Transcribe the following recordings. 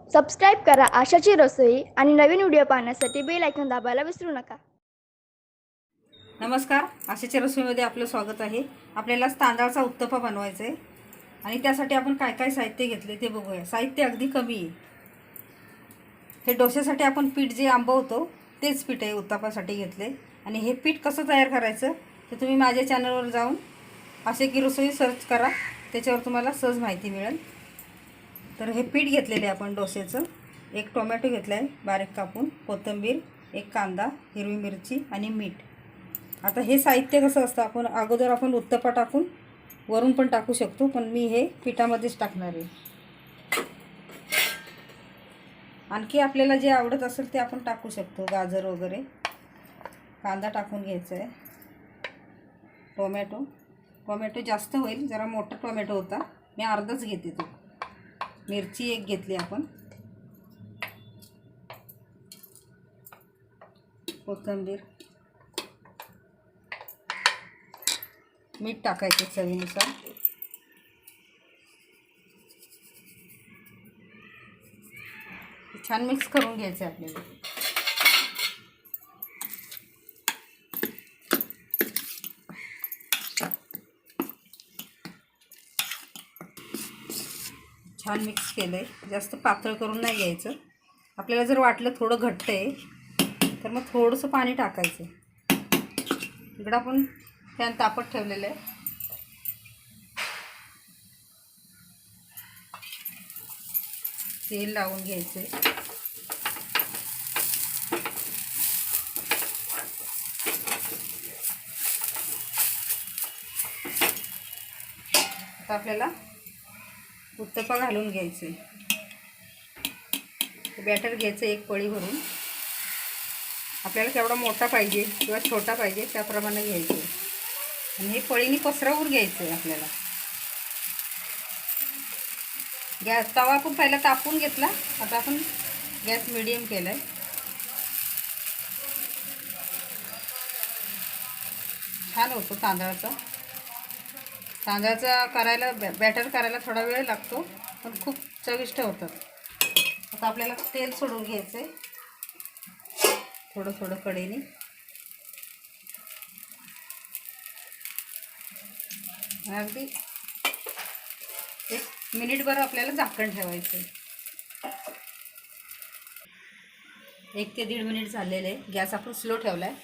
Subscribe करा आशाची रसोई आणि नवीन video पाहण्यासाठी बेल आयकॉन दाबायला विसरू नका। नमस्कार, आशाच्या रसोईमध्ये आपलं स्वागत आहे। आपल्याला तांदळाचा उत्तप्पा बनवायचा आहे आणि त्यासाठी आपण काय काय साहित्य घेतले ते बघूया। साहित्य अगदी कमी आहे। हे डोश्यासाठी आपण पीठ जे आंबवतो तेच पीठ आहे उत्तप्पासाठी घेतले। आणि हे पीठ कसं तयार करायचं ते तुम्ही माझ्या चॅनलवर जाऊन आशाची रसोई सर्च करा, त्याच्यावर तुम्हाला सहज माहिती मिळेल। तर हे पीठ घेतलेले आपण डोश्याचं। एक टोमॅटो घेतला आहे बारीक कापून, कोथिंबीर, एक कांदा, हिरवी मिरची आणि मीठ। आता हे साहित्य कसं असतं, आपण अगोदर उत्तप्पा टाकून वरून पण टाकू शकतो, पण मी हे पिठामध्येच टाकणार आहे। आणखी आपल्याला जे आवडत असेल ते आपण टाकू शकतो, गाजर वगैरे। कांदा टाकून घ्यायचा आहे, टोमॅटो जास्त होईल, जरा मोठा टोमॅटो होता, मी अर्धाच घेते तो। मिरची एक घेतली आपण, कोथिंबीर, मीठ टाकायचं चवीनुसार। छान मिक्स करून घ्यायचं आपल्याला। छान मिक्स केलं आहे, जास्त पातळ करून नाही घ्यायचं। आपल्याला जर वाटलं थोडं घट्ट आहे तर मग थोडंसं पाणी टाकायचं। इकडं आपण पॅन तापत ठेवलेलं आहे, तेल लावून घ्यायचं आहे। आता आपल्याला उत्तप्पा घालून घ्यायचे। बॅटर घ्यायचं एक पळी भरून, आपल्याला केवढा मोठा पाहिजे किंवा छोटा पाहिजे त्याप्रमाणे घ्यायचं आणि हे पळीने पसरवून घ्यायचं आहे आपल्याला। गॅस तवा आपण पहिला तापून घेतला, आता आपण गॅस मिडियम केला आहे। छान होतो तांदळाचा करायला, बॅटर करायला थोडा वेळ लागतो, पण खूप चविष्ट होतं। आता आपल्याला तेल सोडून घ्यायचं आहे थोडं थोडं कढईने। अगदी 1 मिनिटभर आपल्याला झाकण ठेवायचं आहे। 1 ते 1.5 मिनिट झालेले आहे। गॅस आपण स्लो ठेवला आहे,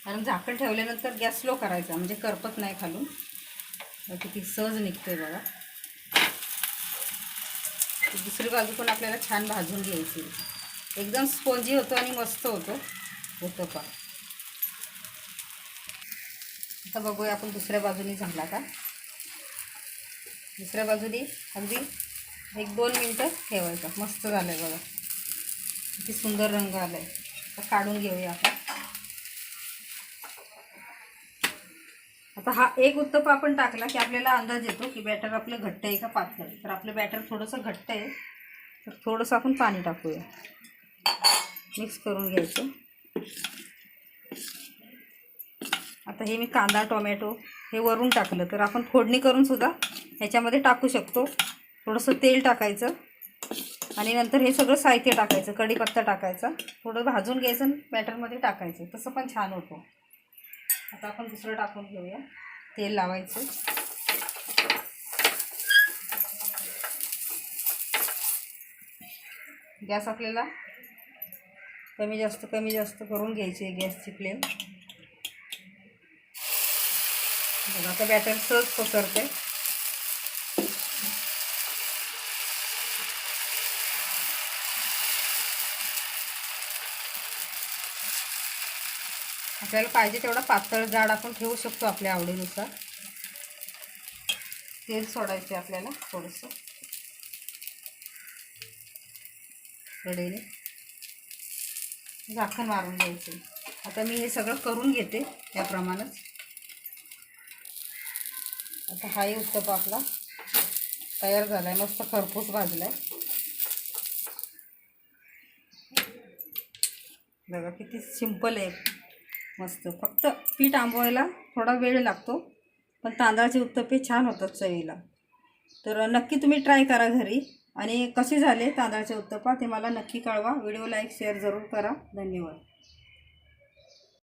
कारण झाकण ठेवल्यानंतर गॅस स्लो करायचा, म्हणजे करपत नाही खालून, किती सहज निघते बघा। दुसरी बाजू पण आपल्याला छान भाजून घ्यायची, एकदम स्पॉन्जी होतो आणि मस्त होतो उत्तप्पा। आता बघूया आपण दुसऱ्या बाजूने झाला का। दुसऱ्या बाजूने अगदी 1-2 मिनटं ठेवायचा। मस्त झालं आहे बघा, किती सुंदर रंग आला आहे। आता काढून घेऊया आपण। आता हा एक उत्तप्पा आपण टाकला की आपल्याला अंदाज येतो की बॅटर आपलं घट्ट आहे का पातळ आहे। तर आपलं बॅटर थोडंसं घट्ट आहे, तर थोडंसं आपण पाणी टाकूया, मिक्स करून घ्यायचं। आता हे मी कांदा, टोमॅटो हे वरून टाकलं, तर आपण फोडणी करून सुद्धा ह्याच्यामध्ये टाकू शकतो। थोडंसं तेल टाकायचं आणि नंतर हे सगळं साहित्य टाकायचं, कढीपत्ता टाकायचा, थोडं भाजून घ्यायचं आणि बॅटरमध्ये टाकायचं, तसं पण छान होतं। आता आपण दुसरं टाकून घेऊया, तेल लावायचं। गॅस आपल्याला कमी जास्त करून घ्यायची आहे, गॅसची फ्लेम। बघा आता बॅटर सहज पसरते। आपल्याला पाहिजे तेवढा पातळ जाड आपण ठेवू शकतो आपल्या आवडीनुसार। तेल सोडायचे आपल्याला थोडंसं कढईने, झाकण मारून घ्यायचं। आता मी हे सगळं करून घेते त्याप्रमाणेच। आता हाही उत्तप्पा आपला तयार झाला आहे, मस्त खरपूस भाजला आहे बघा, किती सिंपल आहे, मस्त। फक्त पीठ आंबवायला थोडा वेळ लागतो, पण तांदळाचे उत्तप्पे छान होतात चवीला। तर नक्की तुम्ही ट्राय करा घरी। आणि कसे झाले तांदळाचे उत्तप्पा ते मला नक्की कळवा. व्हिडिओ लाईक शेअर जरूर करा. धन्यवाद.